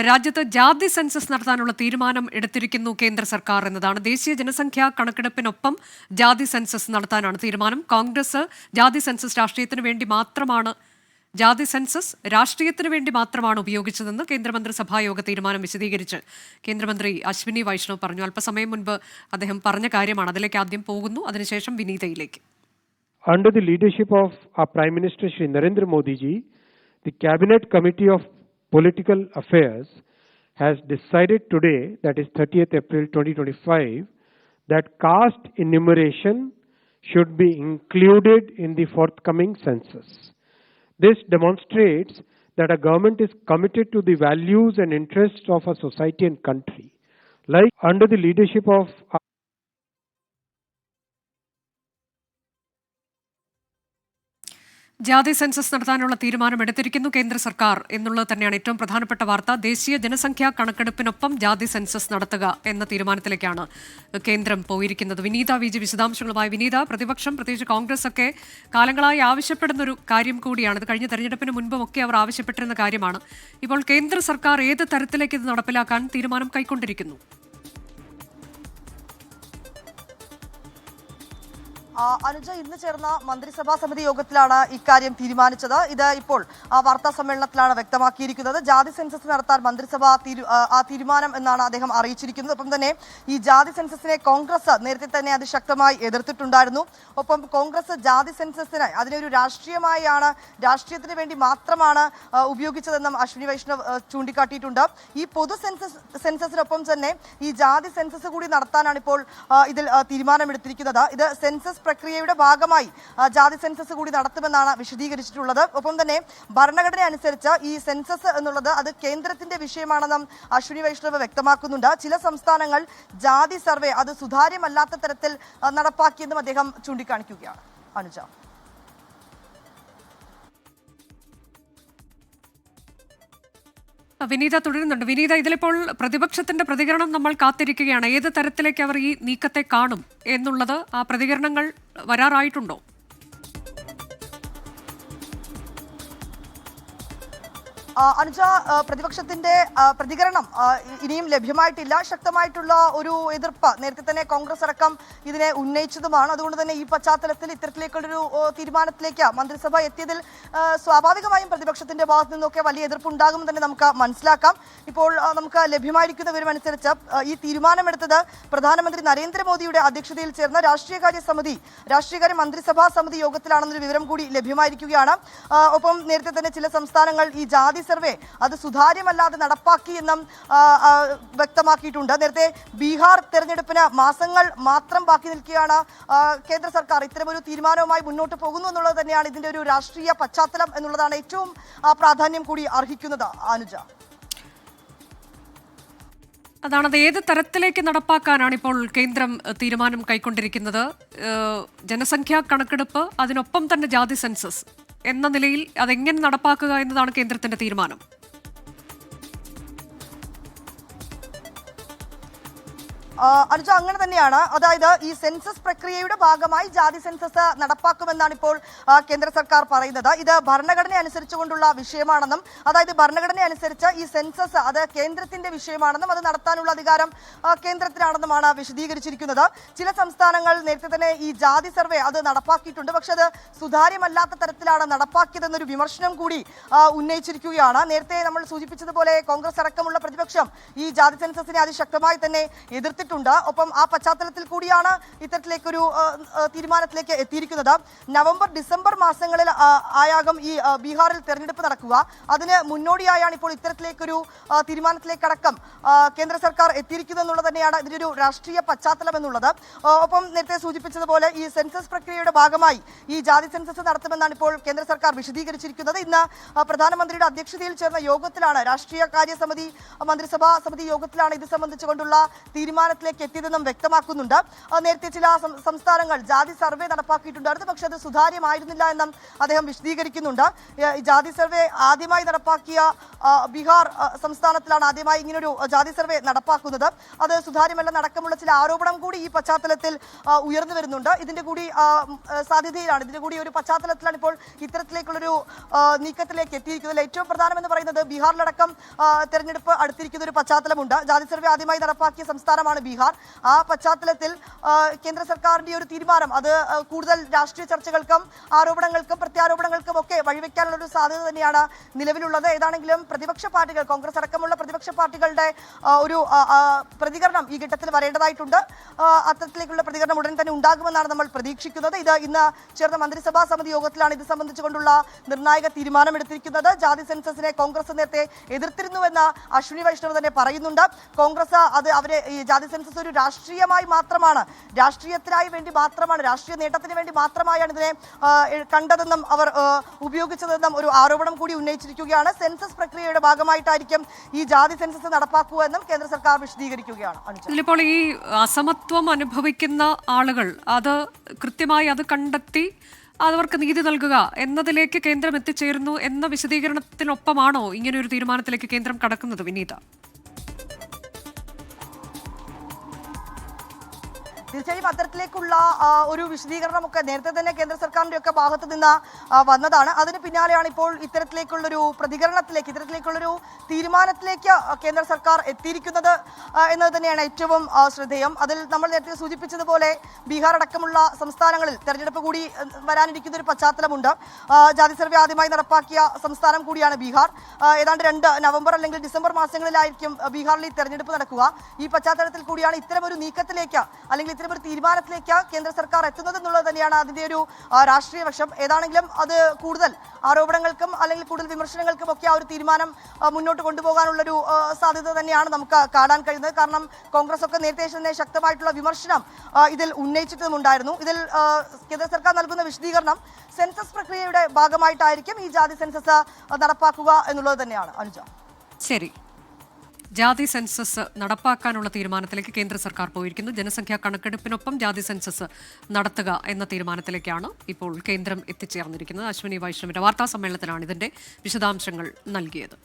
രാജ്യത്ത് ജാതി സെൻസസ് നടത്താനുള്ള തീരുമാനം എടുത്തിരിക്കുന്നു കേന്ദ്ര സർക്കാർ എന്നതാണ്. ദേശീയ ജനസംഖ്യാ കണക്കെടുപ്പിനൊപ്പം ജാതി സെൻസസ് നടത്താനാണ് തീരുമാനം. കോൺഗ്രസ് ജാതി സെൻസസ് രാഷ്ട്രീയത്തിന് വേണ്ടി മാത്രമാണ് ഉപയോഗിച്ചതെന്ന് കേന്ദ്രമന്ത്രിസഭാ യോഗ തീരുമാനം വിശദീകരിച്ച് കേന്ദ്രമന്ത്രി അശ്വിനി വൈഷ്ണവ് പറഞ്ഞു. അല്പസമയം മുൻപ് അദ്ദേഹം പറഞ്ഞ കാര്യമാണ്. അതിലേക്ക് ആദ്യം പോകുന്നു, അതിനുശേഷം വിനീതയിലേക്ക്. Under the leadership of our Prime Minister Shri Narendra Modi ji, the Cabinet Committee of Political Affairs has decided today, that is 30th April 2025, that caste enumeration should be included in the forthcoming census. This demonstrates that our government is committed to the values and interests of our society and country. Like under the leadership of ജാതി census നടത്താനുള്ള തീരുമാനം എടുത്തിരിക്കുന്നു കേന്ദ്ര സർക്കാർ എന്നുള്ളത് തന്നെയാണ് ഏറ്റവും പ്രധാനപ്പെട്ട വാർത്ത. ദേശീയ ജനസംഖ്യാ കണക്കെടുപ്പിനൊപ്പം ജാതി സെൻസസ് നടത്തുക എന്ന തീരുമാനത്തിലേക്കാണ് കേന്ദ്രം പോയിരിക്കുന്നത്. വിനീത വിജി വിശദാംശങ്ങളുമായി. വിനീത, പ്രതിപക്ഷം പ്രത്യേകിച്ച് കോൺഗ്രസ് ഒക്കെ കാലങ്ങളായി ആവശ്യപ്പെടുന്ന ഒരു കാര്യം കൂടിയാണ്. ഇത് കഴിഞ്ഞ തെരഞ്ഞെടുപ്പിന് മുൻപും ഒക്കെ അവർ ആവശ്യപ്പെട്ടിരുന്ന കാര്യമാണ്. ഇപ്പോൾ കേന്ദ്ര സർക്കാർ ഏത് തരത്തിലേക്ക് ഇത് നടപ്പിലാക്കാൻ തീരുമാനം കൈക്കൊണ്ടിരിക്കുന്നു? അനുജ, ഇന്ന് ചേർന്ന മന്ത്രിസഭാ സമിതി യോഗത്തിലാണ് ഇക്കാര്യം തീരുമാനിച്ചത്. ഇത് ഇപ്പോൾ വാർത്താ സമ്മേളനത്തിലാണ് വ്യക്തമാക്കിയിരിക്കുന്നത്. ജാതി സെൻസസ് നടത്താൻ മന്ത്രിസഭ തീരുമാനം എന്നാണ് അദ്ദേഹം അറിയിച്ചിരിക്കുന്നത്. ഒപ്പം തന്നെ ഈ ജാതി സെൻസസിനെ കോൺഗ്രസ് നേരത്തെ തന്നെ അതിശക്തമായി എതിർത്തിട്ടുണ്ടായിരുന്നു. ഒപ്പം കോൺഗ്രസ് ജാതി സെൻസസിന് അതിനൊരു രാഷ്ട്രീയത്തിന് വേണ്ടി മാത്രമാണ് ഉപയോഗിച്ചതെന്നും അശ്വിനി വൈഷ്ണവ് ചൂണ്ടിക്കാട്ടിയിട്ടുണ്ട്. ഈ പൊതു സെൻസസിനൊപ്പം തന്നെ ഈ ജാതി സെൻസസ് കൂടി നടത്താനാണ് ഇപ്പോൾ ഇതിൽ തീരുമാനമെടുത്തിരിക്കുന്നത്. ഇത് സെൻസസ് പ്രക്രിയയുടെ ഭാഗമായി ജാതി സെൻസസ് കൂടി നടത്തുമെന്നാണ് വിശദീകരിച്ചിട്ടുള്ളത്. ഒപ്പം തന്നെ ഭരണഘടന അനുസരിച്ച് ഈ സെൻസസ് എന്നുള്ളത് അത് കേന്ദ്രത്തിന്റെ വിഷയമാണെന്നും അശ്വിനി വൈഷ്ണവ് വ്യക്തമാക്കുന്നുണ്ട്. ചില സംസ്ഥാനങ്ങൾ ജാതി സർവേ അത് സുതാര്യമല്ലാത്ത തരത്തിൽ നടപ്പാക്കിയെന്നും അദ്ദേഹം ചൂണ്ടിക്കാണിക്കുകയാണ്. അനുജ, വിനീത തുടരുന്നുണ്ട്. വിനീത, ഇതിലിപ്പോൾ പ്രതിപക്ഷത്തിന്റെ പ്രതികരണം നമ്മൾ കാത്തിരിക്കുകയാണ്. ഏത് തരത്തിലേക്ക് അവർ ഈ നീക്കത്തെ കാണും എന്നുള്ളത്, ആ പ്രതികരണങ്ങൾ വരാറായിട്ടുണ്ടോ? അനുജ, പ്രതിപക്ഷത്തിന്റെ പ്രതികരണം ഇനിയും ലഭ്യമായിട്ടില്ല. ശക്തമായിട്ടുള്ള ഒരു എതിർപ്പ് നേരത്തെ തന്നെ കോൺഗ്രസ് അടക്കം ഇതിനെ ഉന്നയിച്ചതുമാണ്. അതുകൊണ്ട് തന്നെ ഈ പശ്ചാത്തലത്തിൽ ഇത്തരത്തിലേക്കുള്ളൊരു തീരുമാനത്തിലേക്ക് മന്ത്രിസഭ എത്തിയതിൽ സ്വാഭാവികമായും പ്രതിപക്ഷത്തിന്റെ ഭാഗത്തു നിന്നൊക്കെ വലിയ എതിർപ്പുണ്ടാകുമെന്ന് തന്നെ നമുക്ക് മനസ്സിലാക്കാം. ഇപ്പോൾ നമുക്ക് ലഭ്യമായിരിക്കുന്ന വിവരമനുസരിച്ച് ഈ തീരുമാനമെടുത്തത് പ്രധാനമന്ത്രി നരേന്ദ്രമോദിയുടെ അധ്യക്ഷതയിൽ ചേർന്ന രാഷ്ട്രീയകാര്യ മന്ത്രിസഭാ സമിതി യോഗത്തിലാണെന്നൊരു വിവരം കൂടി ലഭ്യമായിരിക്കുകയാണ്. ഒപ്പം നേരത്തെ തന്നെ ചില സംസ്ഥാനങ്ങൾ ഈ ജാതി സർവേ അത് സുതാര്യമല്ലാതെ നടപ്പാക്കി എന്നും വ്യക്തമാക്കിയിട്ടുണ്ട്. നേരത്തെ ബീഹാർ തെരഞ്ഞെടുപ്പിന് മാസങ്ങൾ മാത്രം ബാക്കി നിൽക്കുകയാണ്. കേന്ദ്ര സർക്കാർ ഇത്തരമൊരു തീരുമാനവുമായി മുന്നോട്ട് പോകുന്നു എന്നുള്ളത് തന്നെയാണ് ഇതിന്റെ ഒരു രാഷ്ട്രീയ പശ്ചാത്തലം എന്നുള്ളതാണ് ഏറ്റവും പ്രാധാന്യം കൂടി അർഹിക്കുന്നത്. അനുജ, അതാണത്. ഏത് തരത്തിലേക്ക് നടപ്പാക്കാനാണ് ഇപ്പോൾ കേന്ദ്രം തീരുമാനം കൈക്കൊണ്ടിരിക്കുന്നത്? ജനസംഖ്യാ കണക്കെടുപ്പ്, അതിനൊപ്പം തന്നെ ജാതി സെൻസസ് എന്ന നിലയിൽ അതെങ്ങനെ നടപ്പാക്കുക എന്നതാണ് കേന്ദ്രത്തിന്റെ തീരുമാനം. അനുജ, അങ്ങനെ തന്നെയാണ്. അതായത് ഈ സെൻസസ് പ്രക്രിയയുടെ ഭാഗമായി ജാതി സെൻസസ് നടപ്പാക്കുമെന്നാണ് ഇപ്പോൾ കേന്ദ്ര സർക്കാർ പറയുന്നത്. ഇത് ഭരണഘടന അനുസരിച്ചുകൊണ്ടുള്ള വിഷയമാണെന്നും, അതായത് ഭരണഘടന അനുസരിച്ച് ഈ സെൻസസ് അത് കേന്ദ്രത്തിന്റെ വിഷയമാണെന്നും അത് നടത്താനുള്ള അധികാരം കേന്ദ്രത്തിനാണെന്നുമാണ് വിശദീകരിച്ചിരിക്കുന്നത്. ചില സംസ്ഥാനങ്ങൾ നേരത്തെ തന്നെ ഈ ജാതി സർവേ അത് നടപ്പാക്കിയിട്ടുണ്ട്. പക്ഷെ അത് സുതാര്യമല്ലാത്ത തരത്തിലാണ് നടപ്പാക്കിയതെന്നൊരു വിമർശനം കൂടി ഉന്നയിച്ചിരിക്കുകയാണ്. നേരത്തെ നമ്മൾ സൂചിപ്പിച്ചതുപോലെ കോൺഗ്രസ് അടക്കമുള്ള പ്രതിപക്ഷം ഈ ജാതി സെൻസസിനെ അതിശക്തമായി തന്നെ എതിർത്തിട്ടുണ്ട്. ഒപ്പം ആ പശ്ചാത്തലത്തിൽ കൂടിയാണ് ഇത്തരത്തിലേക്കൊരു തീരുമാനത്തിലേക്ക് എത്തിയിരിക്കുന്നത്. നവംബർ ഡിസംബർ മാസങ്ങളിൽ ആയാകും ഈ ബീഹാറിൽ തെരഞ്ഞെടുപ്പ് നടക്കുക. അതിന് മുന്നോടിയായാണ് ഇപ്പോൾ ഇത്തരത്തിലേക്കൊരു തീരുമാനത്തിലേക്കടക്കം കേന്ദ്ര സർക്കാർ എത്തിയിരിക്കുന്നത് എന്നുള്ളത് തന്നെയാണ് ഇതിനൊരു രാഷ്ട്രീയ പശ്ചാത്തലം എന്നുള്ളത്. ഒപ്പം നേരത്തെ സൂചിപ്പിച്ചതുപോലെ ഈ സെൻസസ് പ്രക്രിയയുടെ ഭാഗമായി ഈ ജാതി സെൻസസ് നടത്തുമെന്നാണ് ഇപ്പോൾ കേന്ദ്ര സർക്കാർ വിശദീകരിച്ചിരിക്കുന്നത്. ഇന്ന് പ്രധാനമന്ത്രിയുടെ അധ്യക്ഷതയിൽ ചേർന്ന യോഗത്തിലാണ് രാഷ്ട്രീയ കാര്യ സമിതി മന്ത്രിസഭാ സമിതി യോഗത്തിലാണ് ഇത് സംബന്ധിച്ചുകൊണ്ടുള്ള തീരുമാനത്തിലേക്ക് എത്തിയതെന്നും വ്യക്തമാക്കുന്നുണ്ട്. നേരത്തെ ചില സംസ്ഥാനങ്ങൾ ജാതി സർവേ നടപ്പാക്കിയിട്ടുണ്ടായിരുന്നു, പക്ഷേ അത് സുതാര്യമായിരുന്നില്ല എന്നും അദ്ദേഹം വിശദീകരിക്കുന്നുണ്ട്. ജാതി സർവേ ആദ്യമായി നടപ്പാക്കിയ ബീഹാർ സംസ്ഥാനത്തിലാണ് ആദ്യമായി ഇങ്ങനൊരു ജാതി സർവേ നടപ്പാക്കുന്നത്. അത് സുതാര്യമല്ലെന്ന് അടക്കമുള്ള ചില ആരോപണം കൂടി ഈ പശ്ചാത്തലത്തിൽ ഉയർന്നു വരുന്നുണ്ട്. ഇതിന്റെ കൂടി സാധ്യതയിലാണ്, ഇതിന്റെ കൂടി ഒരു പശ്ചാത്തലത്തിലാണ് ഇപ്പോൾ ഇത്തരത്തിലേക്കുള്ളൊരു നീക്കത്തിലേക്ക് എത്തിയിരിക്കുന്നത്. ഏറ്റവും പ്രധാനമെന്ന് പറയുന്നത് ബീഹാറിലടക്കം തെരഞ്ഞെടുപ്പ് അടുത്തിരിക്കുന്ന ഒരു പശ്ചാത്തലമുണ്ട്. ജാതി സർവേ ആദ്യമായി നടപ്പാക്കിയ സംസ്ഥാനമാണ് ബീഹാർ. ആ പശ്ചാത്തലത്തിൽ കേന്ദ്ര സർക്കാരിന്റെ ഒരു തീരുമാനം അത് കൂടുതൽ രാഷ്ട്രീയ ചർച്ചകൾക്കും ആരോപണങ്ങൾക്കും പ്രത്യാരോപണങ്ങൾക്കും ഒക്കെ വഴിവെക്കാനുള്ള ഒരു സാധ്യത തന്നെയാണ് നിലവിലുള്ളത്. ഏതാണെങ്കിലും പ്രതിപക്ഷ പാർട്ടികൾ, കോൺഗ്രസ് അടക്കമുള്ള പ്രതിപക്ഷ പാർട്ടികളുടെ ഒരു പ്രതികരണം ഈ ഘട്ടത്തിൽ വരേണ്ടതായിട്ടുണ്ട്. അത്തരത്തിലേക്കുള്ള പ്രതികരണം ഉടൻ തന്നെ ഉണ്ടാകുമെന്നാണ് നമ്മൾ പ്രതീക്ഷിക്കുന്നത്. ഇത് ഇന്ന് ചേർന്ന മന്ത്രിസഭാ സമിതി യോഗത്തിലാണ് ഇത് സംബന്ധിച്ചുകൊണ്ടുള്ള നിർണായക തീരുമാനമെടുത്തിരിക്കുന്നത്. ജാതി സെൻസസിനെ കോൺഗ്രസ് നേരത്തെ എതിർത്തിരുന്നുവെന്ന് അശ്വിനി വൈഷ്ണവ് തന്നെ പറയുന്നുണ്ട്. കോൺഗ്രസ് അവരെ ഈ ജാതി സെൻസസ് ഒരു രാഷ്ട്രീയമായി മാത്രമാണ്, രാഷ്ട്രീയത്തിനായി വേണ്ടി മാത്രമാണ്, രാഷ്ട്രീയ നേട്ടത്തിന് വേണ്ടി മാത്രമായാണ് ഇതിനെ കണ്ടതെന്നും അവർ ഉപയോഗിച്ചതെന്നും ഒരു ആരോപണം കൂടി ഉന്നയിച്ചിരിക്കുകയാണ്. സെൻസസ് പ്രക്രിയയുടെ ഭാഗമായിട്ടായിരിക്കും ഈ ജാതി സെൻസസ് നടപ്പാക്കുക എന്നും കേന്ദ്ര സർക്കാർ വിശദീകരിക്കുകയാണ്. ഇതിലിപ്പോൾ ഈ അസമത്വം അനുഭവിക്കുന്ന ആളുകൾ അത് കൃത്യമായി അത് കണ്ടെത്തി അവർക്ക് നീതി നൽകുക എന്നതിലേക്ക് കേന്ദ്രം എത്തിച്ചേരുന്നു എന്ന വിശദീകരണത്തിനൊപ്പമാണോ ഇങ്ങനെ ഒരു തീരുമാനത്തിലേക്ക് കേന്ദ്രം കടക്കുന്നത് വിനീത? തീർച്ചയായും അത്തരത്തിലേക്കുള്ള ഒരു വിശദീകരണമൊക്കെ നേരത്തെ തന്നെ കേന്ദ്ര സർക്കാരിന്റെ ഒക്കെ ഭാഗത്ത് നിന്ന് വന്നതാണ്. അതിന് പിന്നാലെയാണ് ഇപ്പോൾ ഇത്തരത്തിലേക്കുള്ളൊരു പ്രതികരണത്തിലേക്ക്, ഇത്തരത്തിലേക്കുള്ളൊരു തീരുമാനത്തിലേക്ക് കേന്ദ്ര സർക്കാർ എത്തിയിരിക്കുന്നത് എന്നത് തന്നെയാണ് ഏറ്റവും ശ്രദ്ധേയം. അതിൽ നമ്മൾ നേരത്തെ സൂചിപ്പിച്ചതുപോലെ ബീഹാർ അടക്കമുള്ള സംസ്ഥാനങ്ങളിൽ തെരഞ്ഞെടുപ്പ് കൂടി വരാനിരിക്കുന്ന ഒരു പശ്ചാത്തലമുണ്ട്. ജാതി സർവേ ആദ്യമായി നടപ്പാക്കിയ സംസ്ഥാനം കൂടിയാണ് ബീഹാർ. ഏതാണ്ട് 2 നവംബർ അല്ലെങ്കിൽ ഡിസംബർ മാസങ്ങളിലായിരിക്കും ബീഹാറിൽ ഈ തെരഞ്ഞെടുപ്പ് നടക്കുക. ഈ പശ്ചാത്തലത്തിൽ കൂടിയാണ് ഇത്തരമൊരു നീക്കത്തിലേക്ക് അല്ലെങ്കിൽ ഒരു തീരുമാനത്തിലേക്ക് കേന്ദ്ര സർക്കാർ എത്തുന്നത് എന്നുള്ളത് തന്നെയാണ് അതിന്റെ ഒരു രാഷ്ട്രീയ വശം. ഏതാണെങ്കിലും അത് കൂടുതൽ ആരോപണങ്ങൾക്കും അല്ലെങ്കിൽ കൂടുതൽ വിമർശനങ്ങൾക്കും ഒക്കെ ആ ഒരു തീരുമാനം മുന്നോട്ട് കൊണ്ടുപോകാനുള്ളൊരു സാധ്യത തന്നെയാണ് നമുക്ക് കാണാൻ കഴിയുന്നത്. കാരണം കോൺഗ്രസ് ഒക്കെ നേരത്തെ തന്നെ ശക്തമായിട്ടുള്ള വിമർശനം ഇതിൽ ഉന്നയിച്ചിട്ടുമുണ്ടായിരുന്നു. ഇതിൽ കേന്ദ്ര സർക്കാർ നൽകുന്ന വിശദീകരണം സെൻസസ് പ്രക്രിയയുടെ ഭാഗമായിട്ടായിരിക്കും ഈ ജാതി സെൻസസ് നടപ്പാക്കുക എന്നുള്ളത് തന്നെയാണ്. അനുജ, ശരി. ജാതി സെൻസസ് നടപ്പാക്കാനുള്ള തീരുമാനത്തിലേക്ക് കേന്ദ്ര സർക്കാർ പോയിരിക്കുന്നു. ജനസംഖ്യാ കണക്കെടുപ്പിനൊപ്പം ജാതി സെൻസസ് നടത്തുക എന്ന തീരുമാനത്തിലേക്കാണ് ഇപ്പോൾ കേന്ദ്രം എത്തിച്ചേർന്നിരിക്കുന്നത്. അശ്വിനി വൈഷ്ണവിന്റെ വാർത്താ സമ്മേളനത്തിലാണ് ഇതിന്റെ വിശദാംശങ്ങൾ നൽകിയത്.